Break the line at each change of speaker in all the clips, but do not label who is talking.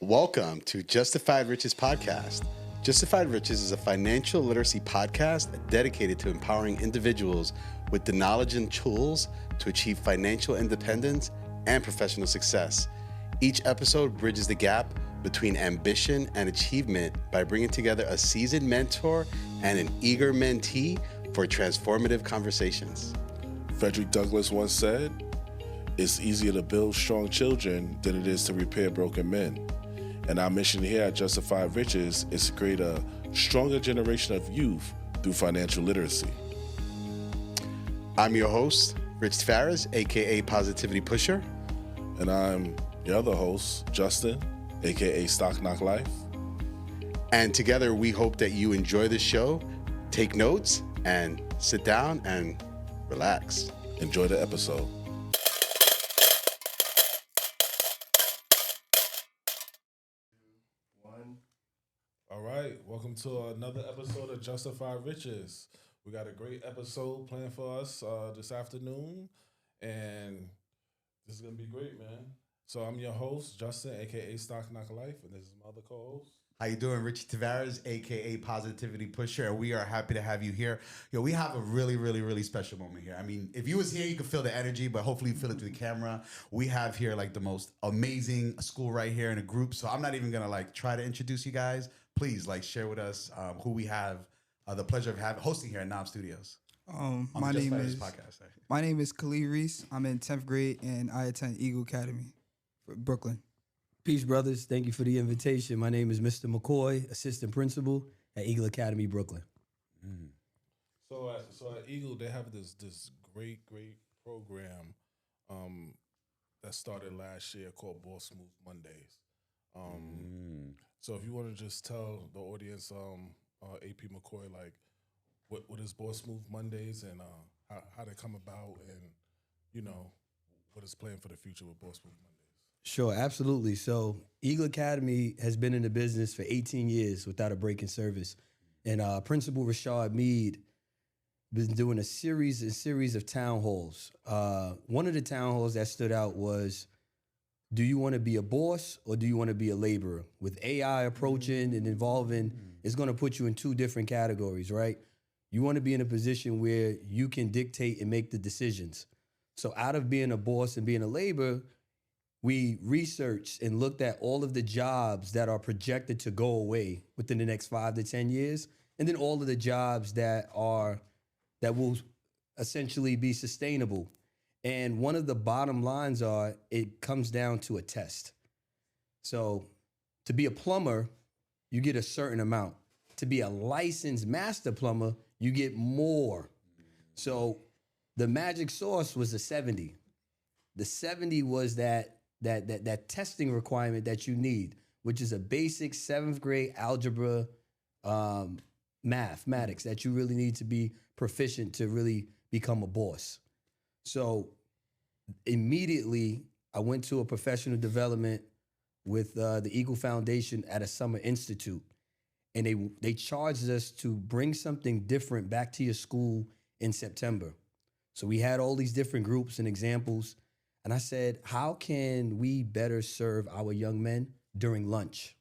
Welcome to Justified Riches Podcast. Justified Riches is a financial literacy podcast dedicated to empowering individuals with the knowledge and tools to achieve financial independence and professional success. Each episode bridges the gap between ambition and achievement by bringing together a seasoned mentor and an eager mentee for transformative conversations.
Frederick Douglass once said, "It's easier to build strong children than it is to repair broken men." And our mission here at Justified Riches is to create a stronger generation of youth through financial literacy.
I'm your host, Rich Farris, aka Positivity Pusher.
And I'm your other host, Justin, aka Stock Knock Life.
And together we hope that you enjoy the show, take notes, and sit down and relax.
Enjoy the episode. All right, welcome to another episode of Justified Riches. We got a great episode planned for us this afternoon, and this is gonna be great, man. So I'm your host, Justin, aka Stock Knock Life, and this is my other co-host.
How you doing? Richie Tavares, aka Positivity Pusher, and we are happy to have you here. Yo, we have a really special moment here. I mean, if you was here, you could feel the energy, but hopefully you feel it through the camera. We have here like the most amazing school right here in a group, so I'm not even gonna like try to introduce you guys. Please like share with us who we have the pleasure of hosting here at Knob Studios.
My name is Khalid Reese. I'm in 10th grade and I attend Eagle Academy for Brooklyn.
Peace, brothers. Thank you for the invitation. My name is Mr. McCoy, assistant principal at Eagle Academy, Brooklyn.
So at Eagle, they have this great program that started last year called Boss Move Mondays. So if you want to just tell the audience, AP McCoy, like what is Boss Move Mondays and how they come about, and you know what is planned for the future with Boss Move Mondays.
Sure, absolutely. So Eagle Academy has been in the business for 18 years without a break in service. And Principal Rashad Mead been doing a series of town halls. One of the town halls that stood out was, do you want to be a boss or do you want to be a laborer? With AI approaching and evolving, it's going to put you in two different categories, right? You want to be in a position where you can dictate and make the decisions. So out of being a boss and being a laborer, we researched and looked at all of the jobs that are projected to go away within the next 5 to 10 years, and then all of the jobs that will essentially be sustainable. And one of the bottom lines are, it comes down to a test. So to be a plumber, you get a certain amount. To be a licensed master plumber, you get more. So the magic sauce was the 70. The 70 was that testing requirement that you need, which is a basic 7th grade algebra mathematics that you really need to be proficient to really become a boss. So immediately I went to a professional development with the Eagle Foundation at a summer institute, and they charged us to bring something different back to your school in September. So we had all these different groups and examples. And I said, how can we better serve our young men during lunch?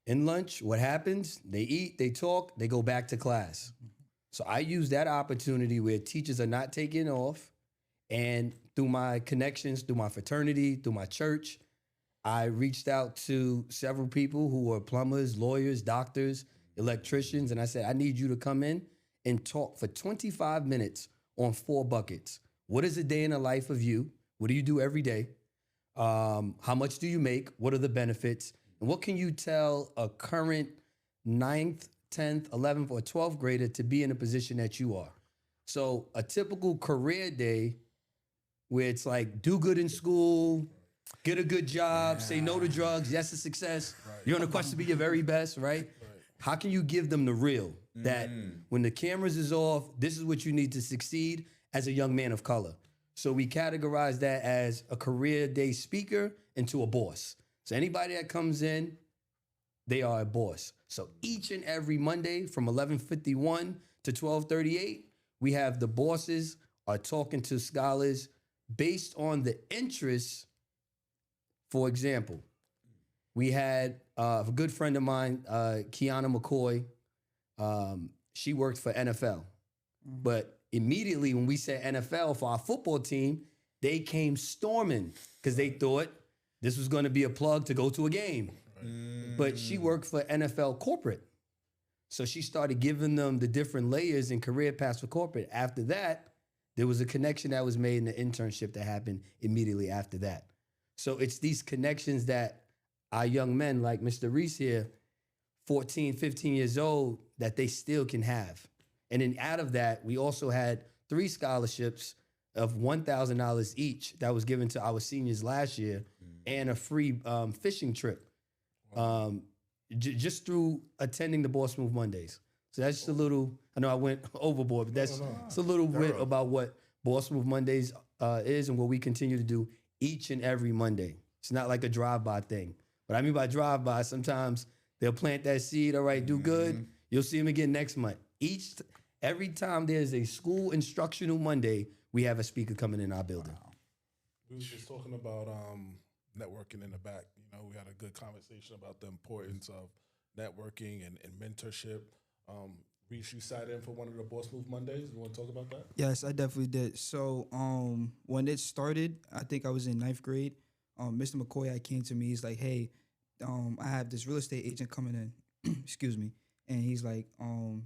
In lunch, what happens? They eat, they talk, they go back to class. So I use that opportunity where teachers are not taking off, and through my connections, through my fraternity, through my church, I reached out to several people who are plumbers, lawyers, doctors, electricians, and I said, I need you to come in and talk for 25 minutes on 4 buckets. What is a day in the life of you? What do you do every day? How much do you make? What are the benefits? And what can you tell a current 9th, 10th, 11th, or 12th grader to be in a position that you are? So a typical career day where it's like, do good in school, get a good job, say no to drugs, yes to success. Right. You're on a quest to be your very best, right? How can you give them the real? That when the cameras is off, this is what you need to succeed as a young man of color. So we categorize that as a career day speaker into a boss. So anybody that comes in, they are a boss. So each and every Monday from 11:51 to 12:38, we have the bosses are talking to scholars based on the interests. For example, We had a good friend of mine, Kiana McCoy. She worked for NFL. But immediately when we said NFL for our football team, they came storming because they thought this was going to be a plug to go to a game. But she worked for NFL corporate. So she started giving them the different layers and career paths for corporate. After that, there was a connection that was made in the internship that happened immediately after that. So it's these connections that our young men like Mr. Reese here, 14, 15 years old, that they still can have. And then out of that, we also had 3 scholarships of $1,000 each that was given to our seniors last year and a free fishing trip. Just through attending the Boss Move Mondays. So that's just a little, I know I went overboard, but that's it's a little bit about what Boss Move Mondays is and what we continue to do each and every Monday. It's not like a drive-by thing. But I mean by drive-by, sometimes they'll plant that seed, all right, do good. You'll see them again next month. Every time there's a school instructional Monday, we have a speaker coming in our building.
Wow. We were just talking about networking in the back. You know, we had a good conversation about the importance of networking and mentorship. Reese, you sat in for one of the Boss Move Mondays. You want to talk about that?
Yes, I definitely did. So when it started, I think I was in 9th grade. Mr. McCoy came to me. He's like, hey, I have this real estate agent coming in. Excuse me. And he's like,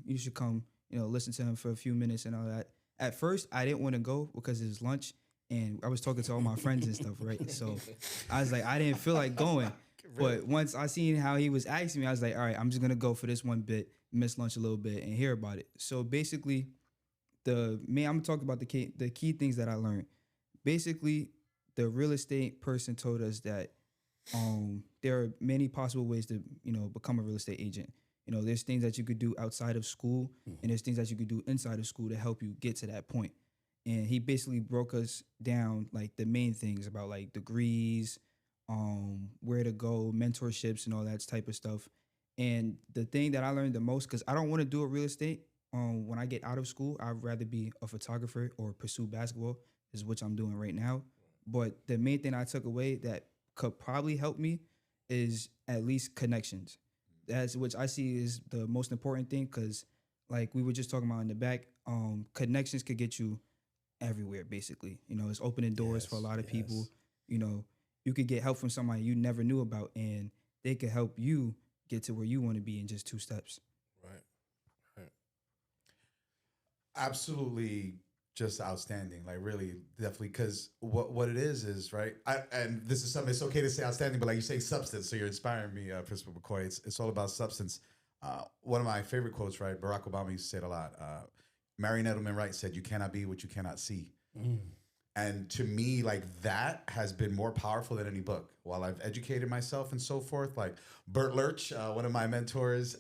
you should come, listen to him for a few minutes and all that. At first, I didn't want to go because it was lunch. And I was talking to all my friends and stuff, right? So I was like, I didn't feel like going. But once I seen how he was asking me, I was like, all right, I'm just going to go for this one bit, miss lunch a little bit, and hear about it. So basically, I'm going to talk about the key things that I learned. Basically, the real estate person told us that there are many possible ways to, become a real estate agent. There's things that you could do outside of school, and there's things that you could do inside of school to help you get to that point. And he basically broke us down like the main things about like degrees, where to go, mentorships and all that type of stuff. And the thing that I learned the most, because I don't want to do a real estate when I get out of school, I'd rather be a photographer or pursue basketball, is what I'm doing right now. But the main thing I took away that could probably help me is at least connections. That's which I see is the most important thing, because like we were just talking about in the back, connections could get you everywhere, basically. It's opening doors for a lot of people. You could get help from somebody you never knew about, and they could help you get to where you want to be in just 2 steps.
Right.
Absolutely, just outstanding. Like really, definitely, because what it is right. And this is something. It's okay to say outstanding, but like you say, substance. So you're inspiring me, Principal McCoy. It's all about substance. One of my favorite quotes, right? Barack Obama used to say it a lot. Marion Edelman Wright said, "You cannot be what you cannot see." And to me, like that has been more powerful than any book. While I've educated myself and so forth, like Bert Lurch, one of my mentors,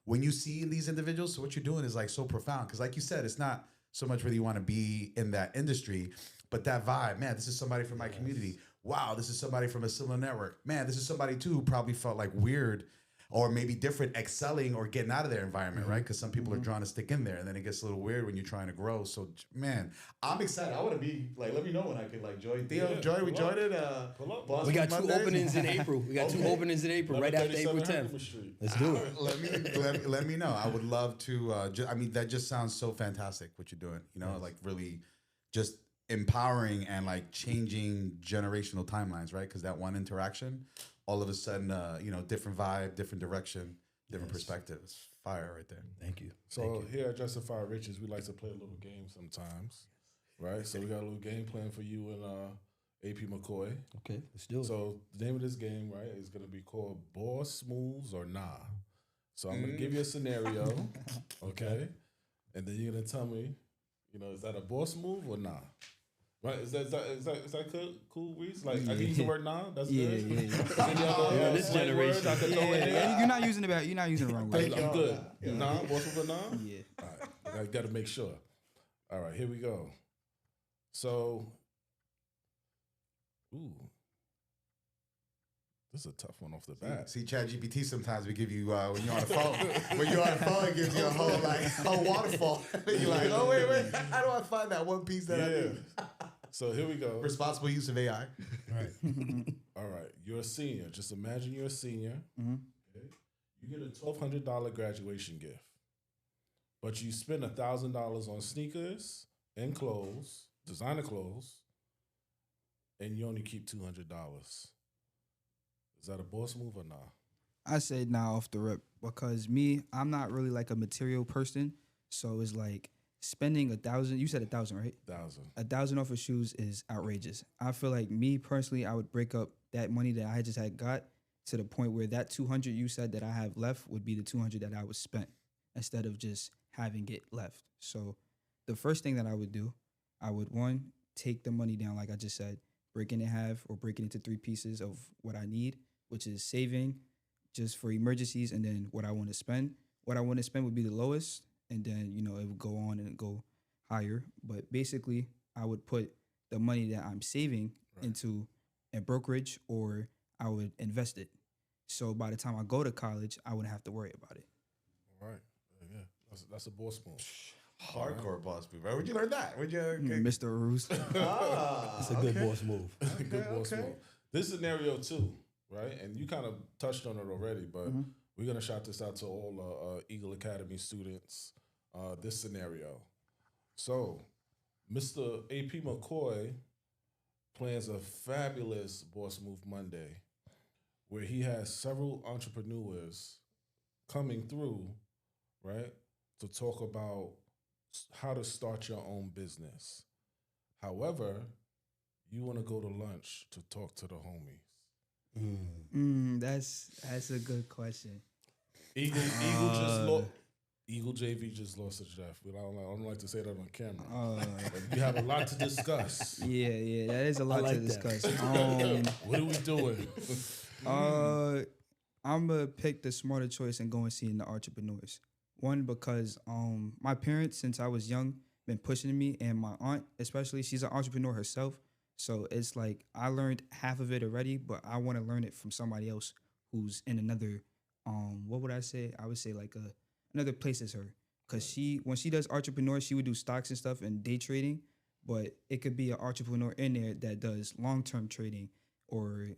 when you see these individuals, so what you're doing is like so profound. Because like you said, it's not so much whether you want to be in that industry, but that vibe, man, this is somebody from my community. Wow, this is somebody from a similar network. Man, this is somebody too who probably felt like weird or maybe different, excelling or getting out of their environment, right? Because some people are drawn to stick in there, and then it gets a little weird when you're trying to grow. So, man, I'm excited. I want to be like, let me know when I could like join. Theo, we joined it.
We got 2 openings in April. We got 2 openings in April, right after April 10th. Let's do it.
Let me know. I would love to. That just sounds so fantastic what you're doing. Like really, just empowering and like changing generational timelines, right? Because that one interaction, all of a sudden, different vibe, different direction, different perspective. It's fire right there.
Thank you.
So here at Justified Riches, we like to play a little game sometimes, right? So we got a little game plan for you and AP McCoy.
Okay, let's do it.
So the name of this game, right, is going to be called Boss Moves or Nah. So I'm going to give you a scenario, okay? And then you're going to tell me, is that a boss move or nah? Right? Is that cool, Reese? Like, I can use the word nah? That's good?
Yeah.
This generation.
I can throw in there?
You're not using the wrong word.
I'm good. Nah? Boss move or nah?
Yeah.
All right. I got to make sure. All right, here we go. So, this is a tough one off the bat.
See, ChatGPT sometimes we give you when you're on the phone. When you're on the phone, it gives you a whole waterfall. You're like, oh wait, how do I find that one piece that I need?
So here we go.
Responsible use of AI.
Right. All right. you're a senior. Just imagine you're a senior.
Mhm.
Okay? You get a $1,200 graduation gift, but you spend $1,000 on sneakers and clothes, designer clothes, and you only keep $200. Is that a boss move or not?
I say nah off the rip because I'm not really like a material person. So it's like spending 1,000. You said 1,000, right?
1,000.
1,000 off of shoes is outrageous. I feel like me personally, I would break up that money that I just had got to the point where that 200 you said that I have left would be the 200 that I would spend instead of just having it left. So the first thing that I would do, I would one, take the money down, like I just said, break it in half or break it into 3 pieces of what I need, which is saving just for emergencies and then what I want to spend. What I want to spend would be the lowest, and then, it would go on and go higher. But basically, I would put the money that I'm saving into a brokerage or I would invest it. So by the time I go to college, I wouldn't have to worry about it.
All right. Yeah. That's a boss move.
Hardcore boss move. Where'd you learn that? Where'd you?
Mr. Aruz.
It's a good boss move.
Good boss move. This scenario too, right? And you kind of touched on it already, but we're gonna shout this out to all Eagle Academy students. This scenario. So, Mr. AP McCoy plans a fabulous Boss Move Monday, where he has several entrepreneurs coming through, right, to talk about how to start your own business. However, you want to go to lunch to talk to the homies.
That's a good question.
Eagle JV just lost a Jeff. I don't like to say that on camera. But you have a lot to discuss.
Yeah, that is a lot to discuss.
What are we doing?
I'm gonna pick the smarter choice and go and see the entrepreneurs. One, because my parents, since I was young, been pushing me, and my aunt especially, she's an entrepreneur herself. So it's like I learned half of it already, but I want to learn it from somebody else who's in another. What would I say? I would say like another place as her, because when she does entrepreneur, she would do stocks and stuff and day trading, but it could be an entrepreneur in there that does long-term trading or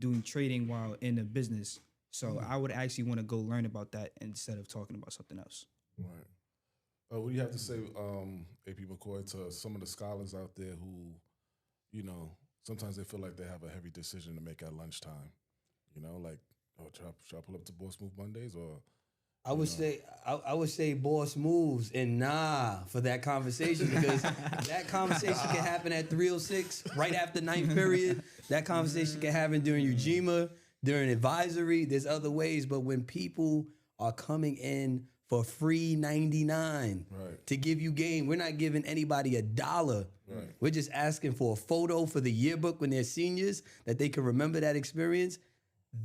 doing trading while in a business. So I would actually want to go learn about that instead of talking about something else.
Right. What do you have to say, AP McCoy, to some of the scholars out there who, sometimes they feel like they have a heavy decision to make at lunchtime? Should I pull up to Boss Move Mondays or?
I would say boss moves and nah for that conversation, because that conversation can happen at 3:06 right after ninth period. That conversation can happen during UGMA, during advisory. There's other ways, but when people are coming in for free 99 to give you game, we're not giving anybody $1. Right. We're just asking for a photo for the yearbook when they're seniors that they can remember that experience.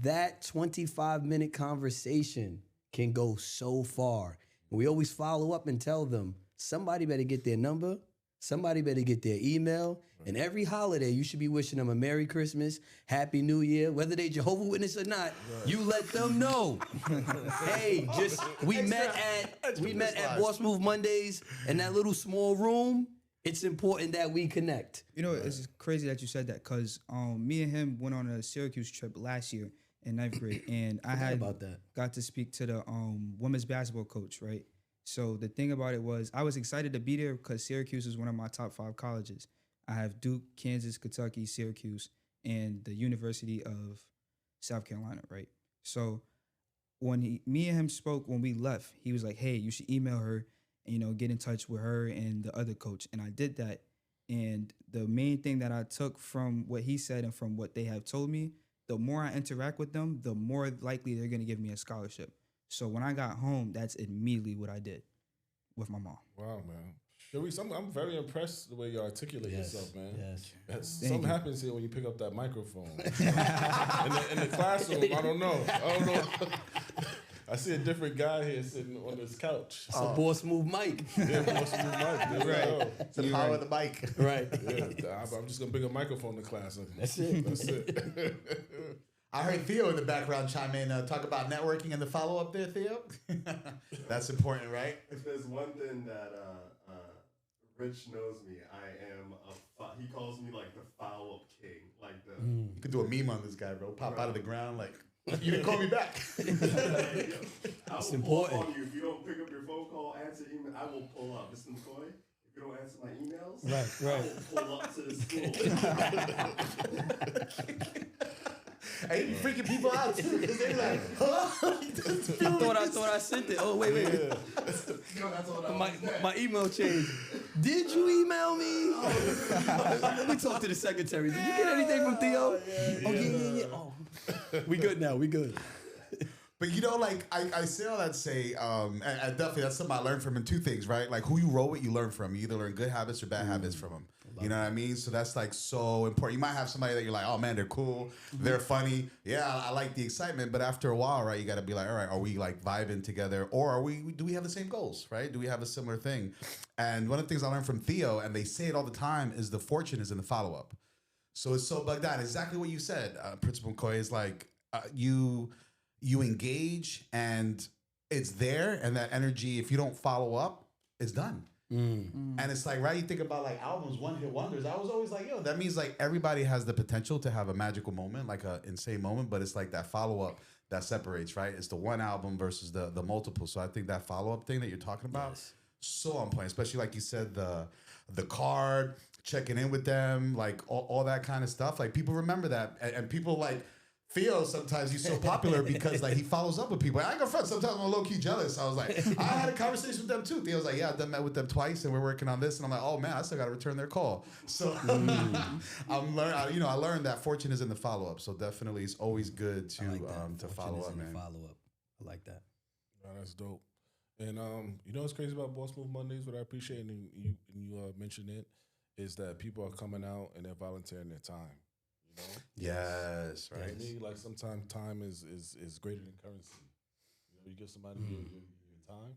That 25-minute conversation can go so far. We always follow up and tell them, somebody better get their number, somebody better get their email, and every holiday you should be wishing them a Merry Christmas, Happy New Year, whether they Jehovah's Witness or not. You let them know. Hey, we met at Boss Move Mondays in that little small room. It's important that we connect.
It's crazy that you said that, because me and him went on a Syracuse trip last year in 9th grade, and I got to speak to the women's basketball coach, right? So the thing about it was, I was excited to be there because Syracuse is one of my top 5 colleges. I have Duke, Kansas, Kentucky, Syracuse, and the University of South Carolina, right? So when me and him spoke when we left, he was like, hey, you should email her and, get in touch with her and the other coach. And I did that. And the main thing that I took from what he said and from what they have told me, the more I interact with them, the more likely they're going to give me a scholarship. So when I got home, that's immediately what I did with my mom.
Wow, man. I'm very impressed the way you articulate yourself, man.
Yes.
Something happens here when you pick up that microphone. in the classroom, I don't know. I see a different guy here sitting on this couch.
It's a Boss Move mic.
Yeah, Boss Move mic.
Right. It's the power of the mic.
Right.
Yeah, I'm just going to bring a microphone to class.
That's it.
I heard Theo in the background chime in, talk about networking and the follow-up there, Theo. That's important, right?
If there's one thing that Rich knows me, I am a he calls me like the follow up king, like the.
You could do a meme on this guy, bro. Pop out of the ground like, you didn't call me back.
I will
It's
pull
important.
up on you if you don't pick up your phone call, answer email. I will pull up, Mr. McCoy. If you don't answer my emails,
Right.
I will pull up to the school.
And he be freaking people out too, because they like, huh?
I thought I sent it. Oh wait.
Yo, that's what I was saying.
My email changed. Did you email me? Let me talk to the secretary. Did you get anything from Theo? Yeah. Oh, we good now. We good.
But you know, like I say all that to say, and definitely that's something I learned from him. Two things, right? Like who you roll with, you learn from. You either learn good habits or bad habits from them. You know what I mean? So that's like so important. You might have somebody that you're like, oh man, they're cool, they're funny. Yeah, I like the excitement. But after a while, right, you got to be like, all right, are we like vibing together, or do we have the same goals, right? Do we have a similar thing? And one of the things I learned from Theo, and they say it all the time, is the fortune is in the follow up. So it's so bugged out. Exactly what you said, Principal McCoy, is like you engage and it's there, and that energy, if you don't follow up, it's done. And it's like, right, you think about like albums, one hit wonders. I was always like, yo, that means like everybody has the potential to have a magical moment, like an insane moment, but it's like that follow up that separates, right? It's the one album versus the multiple. So I think that follow up thing that you're talking about, so on point, especially like you said, the card, checking in with them, like all that kind of stuff. Like people remember that, and people like Theo, sometimes he's so popular because like he follows up with people. I ain't gonna front. Sometimes I'm low key jealous. I was like, I had a conversation with them too. Theo's like, yeah, I've done that with them twice, and we're working on this. And I'm like, oh man, I still got to return their call. So I learned that fortune is in the follow up. So definitely, it's always good to follow up, man.
Follow up. I like that.
Yeah, that's dope. And you know what's crazy about Boss Move Mondays? What I appreciate, and you mentioned it, is that people are coming out and they're volunteering their time. You know?
Yes, right.
To me, like sometimes time is greater than currency. You know, you give somebody your time,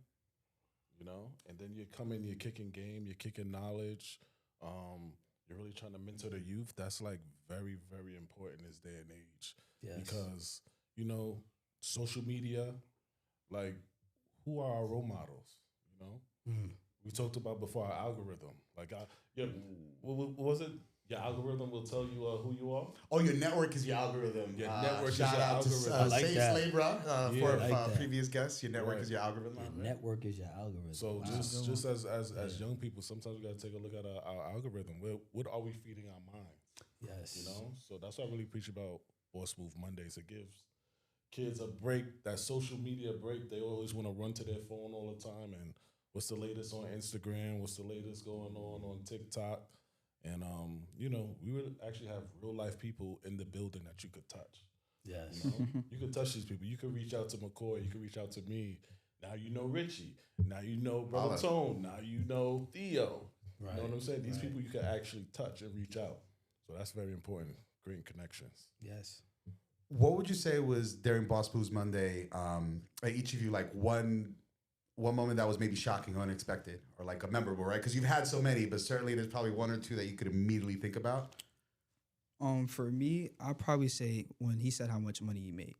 you know, and then you come in, you're kicking game, you're kicking knowledge. You're really trying to mentor the youth. That's like very, very important in this day and age.
Yes.
Because, you know, social media, like, who are our role models? You know, we talked about before our algorithm. Like, what was it? Your algorithm will tell you who you are.
Oh, your network is your algorithm.
Your network is
shout
your
out
algorithm.
to
I like
Save
that.
Slave, bro, for
I like that.
previous guests. Your network is your algorithm.
Network is your algorithm.
So
Wow.
just as young people, sometimes we got to take a look at our algorithm. What are we feeding our minds?
Yes.
You know, so that's what I really preach about Boss Move Mondays. It gives kids a break, that social media break. They always want to run to their phone all the time. And what's the latest on Instagram? What's the latest going on TikTok? And you know, we would actually have real life people in the building that you could touch.
Yes.
You know? You could touch these people. You could reach out to McCoy. You could reach out to me. Now you know Richie. Now you know Brother Tone. Now you know Theo.
Right.
You know what I'm saying? These people you can actually touch and reach out. So that's very important. Creating connections.
Yes.
What would you say was during Boss Moves Monday? Each of you, like one moment that was maybe shocking or unexpected, or like a memorable, right? Because you've had so many, but certainly there's probably one or two that you could immediately think about.
For me, I'd probably say when he said how much money he made.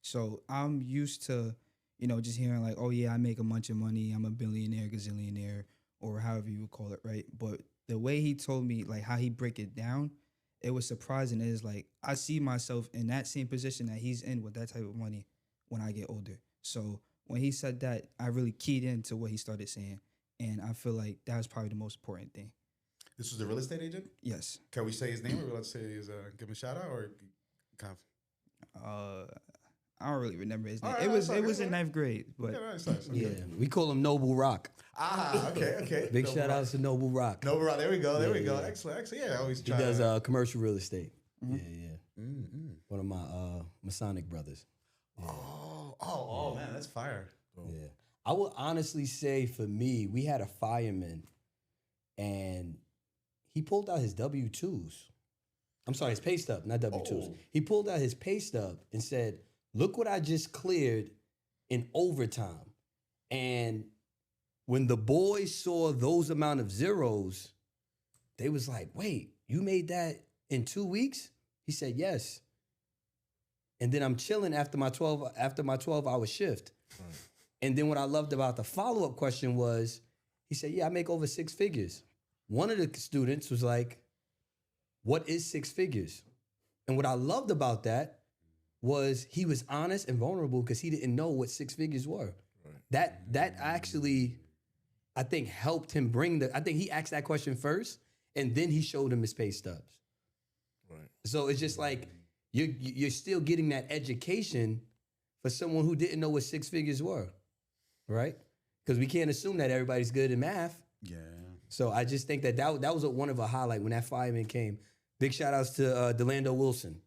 So I'm used to, you know, just hearing like, oh yeah, I make a bunch of money, I'm a billionaire, gazillionaire, or however you would call it, right? But the way he told me, like how he break it down, it was surprising. It is like I see myself in that same position that he's in with that type of money when I get older. So when he said that, I really keyed into what he started saying, and I feel like that was probably the most important thing.
This was the real estate agent.
Yes.
Can we say his name, or let's say give him a shout out, or kind of?
I don't really remember his name.
All right,
It was
that's
in
okay.
ninth grade, but
Nice. Okay.
Yeah. We call him Noble Rock.
Okay.
Big
Noble
shout
Rock.
outs to Noble Rock.
Noble Rock. There we go. There we go.
Yeah.
Excellent. Yeah, I always
He
try.
does commercial real estate.
Mm-hmm.
Yeah. One of my Masonic brothers.
Oh, man, that's fire.
Yeah. I would honestly say for me, we had a fireman and he pulled out his W-2s. I'm sorry, his pay stub, not W-2s. He pulled out his pay stub and said, look what I just cleared in overtime. And when the boys saw those amount of zeros, they was like, wait, you made that in 2 weeks? He said, yes. And then I'm chilling after my 12-hour shift. Right. And then what I loved about the follow-up question was, he said, yeah, I make over 6 figures. One of the students was like, what is six figures? And what I loved about that was he was honest and vulnerable because he didn't know what six figures were. That actually, I think, helped him bring I think he asked that question first, and then he showed him his pay stubs.
Right.
So it's just like you're still getting that education for someone who didn't know what six figures were, right? Because we can't assume that everybody's good in math.
Yeah.
So I just think that was one of a highlight when that fireman came. Big shout outs to Delando Wilson.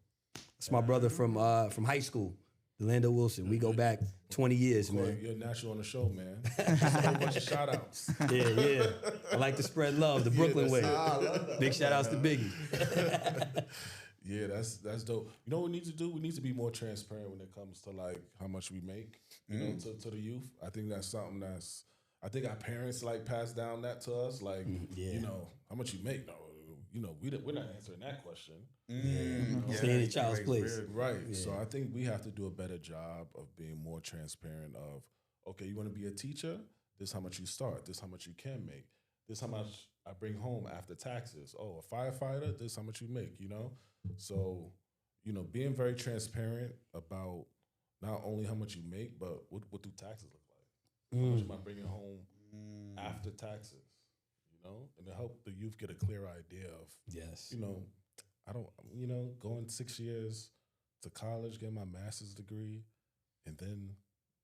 That's my brother from high school. Delando Wilson. We go back 20 years, man.
You're natural on the show, man. Just a whole bunch of shout outs.
Yeah. I like to spread love the Brooklyn way. Big shout outs to Biggie.
Yeah, that's dope. You know what we need to do? We need to be more transparent when it comes to like how much we make, you know, to the youth. I think that's something I think our parents like passed down that to us. Like, you know, how much you make? No, you know, we're not answering that question.
Stay in the child's place.
Right. So I think we have to do a better job of being more transparent of, okay, you want to be a teacher? This is how much you start. This is how much you can make. This is how much I bring home after taxes. Oh, a firefighter, this is how much you make, you know? So, you know, being very transparent about not only how much you make, but what do taxes look like? How much am I bringing home after taxes? You know, and to help the youth get a clear idea of, you know, going 6 years to college, getting my master's degree, and then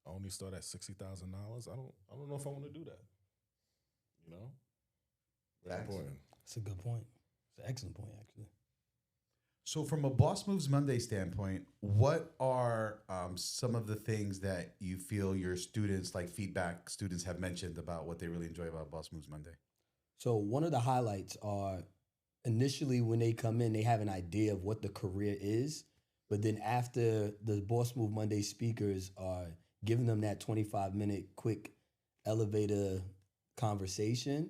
I only start at $60,000. I don't know if I want to do that. You know, very important.
That's a good point. It's an excellent point, actually.
So, from a Boss Moves Monday standpoint, what are some of the things that you feel your students, like feedback students, have mentioned about what they really enjoy about Boss Moves Monday?
So one of the highlights are initially when they come in, they have an idea of what the career is, but then after the Boss Move Monday speakers are giving them that 25-minute quick elevator conversation,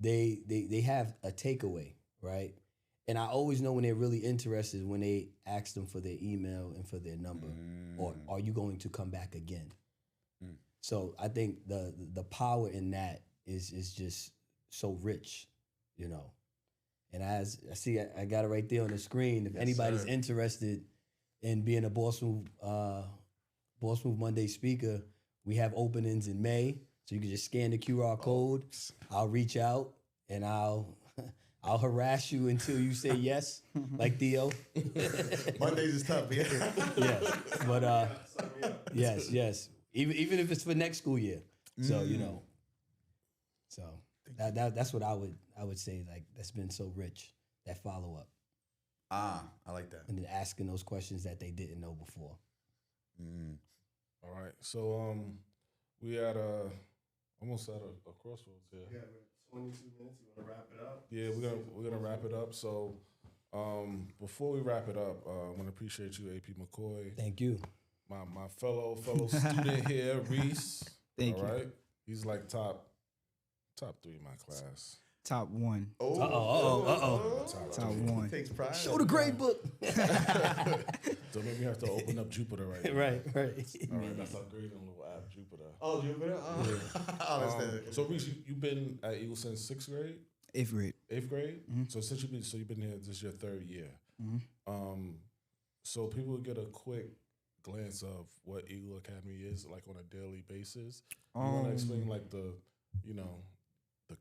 they have a takeaway, right? And I always know when they're really interested when they ask them for their email and for their number, or are you going to come back again? So I think the power in that is just so rich, you know. And as I see, I got it right there on the screen. If anybody's interested in being a Boss Move Monday speaker, we have openings in May. So you can just scan the QR code. I'll reach out and I'll harass you until you say yes, like Theo.
Mondays is tough, yeah.
Yes, but yes. Even if it's for next school year. So you know, so that's what I would say. Like that's been so rich, that follow up.
I like that.
And then asking those questions that they didn't know before.
All right, so we almost at a crossroads here.
Yeah, 22 minutes. You want to wrap it up?
Yeah, we're gonna wrap it up. So before we wrap it up, I want to appreciate you, AP McCoy.
Thank you.
My fellow student here, Reese.
Thank
all
you.
right, he's like top 3 in my class.
Top one.
Top
one.
Takes pride.
Show the grade book.
Don't make me have to open up Jupiter right now.
right.
All right, that's our grading little app, Jupiter.
Oh, Jupiter?
So Reese, you've been at Eagle since 6th grade?
8th grade.
8th grade? So you've been here, this is your 3rd year. So people get a quick glance of what Eagle Academy is like on a daily basis. You want to explain like the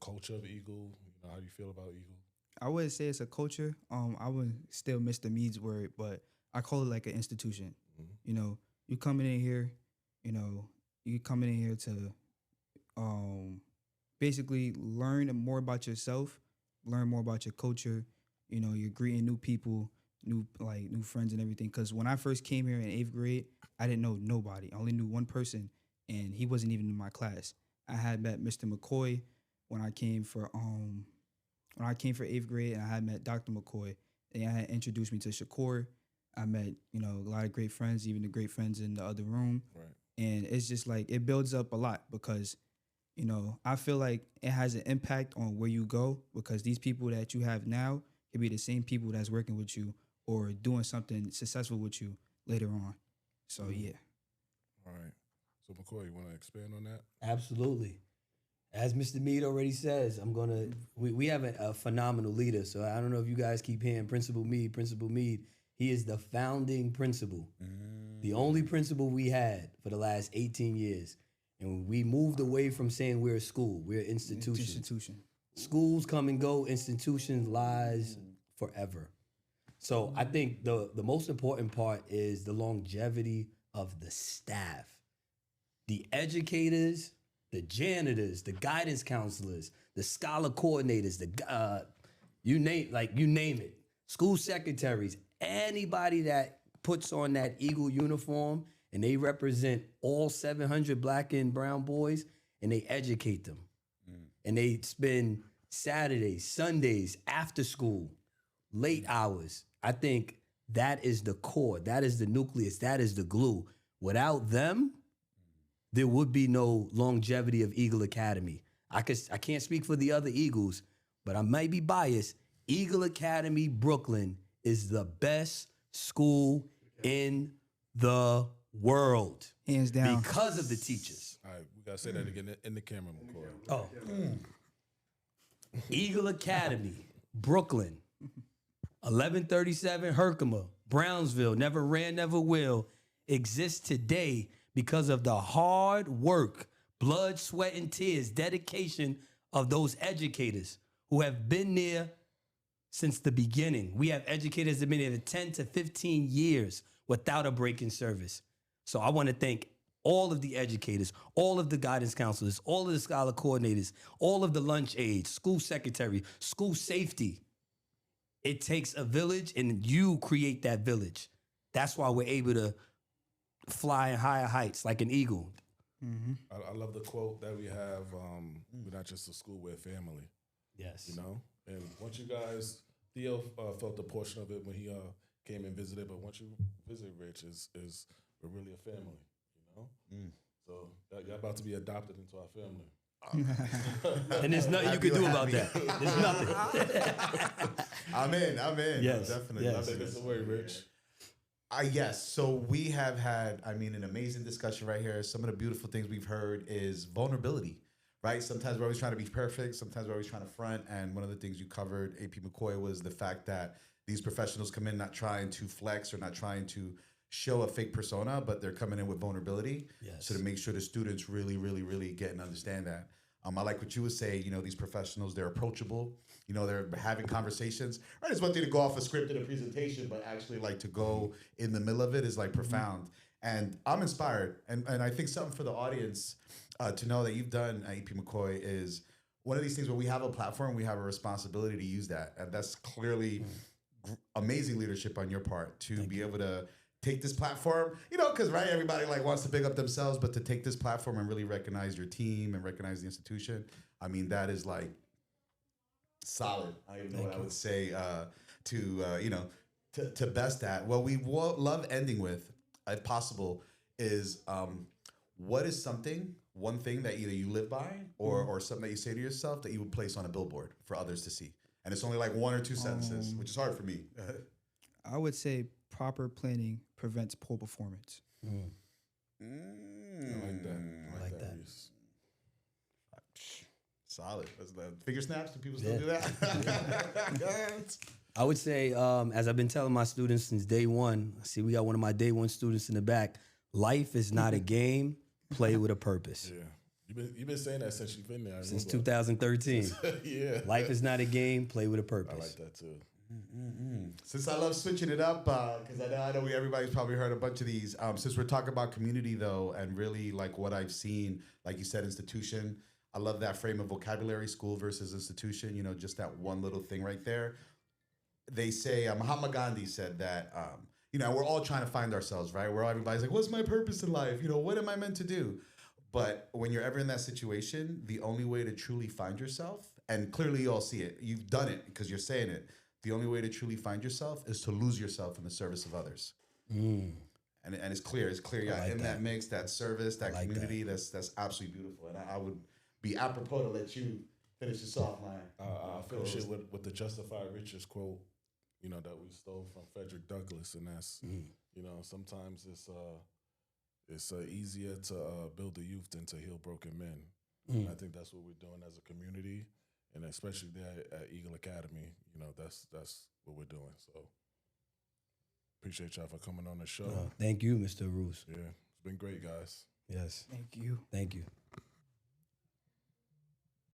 culture of Eagle, how do you feel about Eagle?
I wouldn't say it's a culture. I would still miss the Meads word, but I call it like an institution. You know, you coming in here, to basically learn more about yourself, learn more about your culture. You know, you're greeting new people, new friends and everything. Because when I first came here in 8th grade, I didn't know nobody. I only knew one person, and he wasn't even in my class. I had met Mr. McCoy when I came for 8th grade, and I had met Dr. McCoy, and I had introduced me to Shakur. I met, a lot of great friends, even the great friends in the other room.
Right.
And it's just like, it builds up a lot because, I feel like it has an impact on where you go, because these people that you have now can be the same people that's working with you or doing something successful with you later on. So, yeah.
All right. So McCoy, you want to expand on that?
Absolutely. As Mr. Mead already says, we have a phenomenal leader. So I don't know if you guys keep hearing Principal Mead. He is the founding principal, the only principal we had for the last 18 years. And we moved away from saying we're a school, we're an institution. Schools come and go, institutions lies forever. So I think the most important part is the longevity of the staff. The educators, the janitors, the guidance counselors, the scholar coordinators, you name it. School secretaries, anybody that puts on that Eagle uniform and they represent all 700 black and brown boys and they educate them. And they spend Saturdays, Sundays, after school, late hours. I think that is the core. That is the nucleus. That is the glue. Without them, there would be no longevity of Eagle Academy. I can't speak for the other Eagles, but I might be biased. Eagle Academy Brooklyn is the best school in the world.
Hands down.
Because of the teachers.
All right, we gotta say that again in the camera, McCoy.
Oh. Eagle Academy, Brooklyn, 1137 Herkimer, Brownsville, never ran, never will, exists today because of the hard work, blood, sweat, and tears, dedication of those educators who have been there since the beginning. We have educators that have been there for 10 to 15 years without a break in service. So I want to thank all of the educators, all of the guidance counselors, all of the scholar coordinators, all of the lunch aides, school secretary, school safety. It takes a village and you create that village. That's why we're able to fly in higher heights like an eagle.
I love the quote that we have, we're not just a school, we're a family.
Yes.
You know? And once you guys, Theo felt a portion of it when he came and visited, but once you visit Rich, is we're really a family, you know? So y'all about to be adopted into our family.
And there's nothing you can do about that. There's nothing.
I'm in.
Yes,
Definitely.
yes.
Take us away, Rich.
Yes. So we have had, an amazing discussion right here. Some of the beautiful things we've heard is vulnerability, right? Sometimes we're always trying to be perfect. Sometimes we're always trying to front. And one of the things you covered, AP McCoy, was the fact that these professionals come in not trying to flex or not trying to show a fake persona, but they're coming in with vulnerability.
Yes.
So to make sure the students really, really, really get and understand that. I like what you would say, these professionals, they're approachable. They're having conversations. Right, it's one thing to go off a script in a presentation, but actually like to go in the middle of it is like profound. And I'm inspired. And I think something for the audience to know that you've done, AP McCoy, is one of these things where we have a platform, we have a responsibility to use that. And that's clearly amazing leadership on your part to be able to take this platform, because everybody wants to big up themselves, but to take this platform and really recognize your team and recognize the institution, that is solid. I don't even know what I would say to best that. What we love ending with, if possible, is what is one thing that either you live by or something that you say to yourself that you would place on a billboard for others to see. And it's only one or two sentences, which is hard for me.
I would say proper planning prevents poor performance.
I like that. I like that. Reese.
Solid. That's the finger snaps. Do people still do that?
I would say, as I've been telling my students since day one, see, we got one of my day one students in the back. Life is not a game. Play with a purpose.
Yeah. You've been saying that since you've been there.
Since 2013.
Yeah.
Life is not a game. Play with a purpose.
I like that too.
Since I love switching it up, because I know everybody's probably heard a bunch of these. Since we're talking about community, though, and really what I've seen, like you said, institution, I love that frame of vocabulary, school versus institution, just that one little thing right there. They say, Mahatma Gandhi said that, we're all trying to find ourselves, right? Everybody's like, what's my purpose in life? What am I meant to do? But when you're ever in that situation, the only way to truly find yourself, and clearly you all see it, you've done it because you're saying it, the only way to truly find yourself is to lose yourself in the service of others. And it's clear. You're in that mix, that service, that community. That's absolutely beautiful. And I would be apropos to let you finish this off, man.
I'll finish it with the Justified Riches quote, that we stole from Frederick Douglass. And that's, sometimes it's easier to build a youth than to heal broken men. And I think that's what we're doing as a community, and especially there at Eagle Academy. You know, that's what we're doing. So appreciate y'all for coming on the show.
Thank you, Mr. Roos.
Yeah, it's been great, guys.
Yes.
Thank you.
Thank you.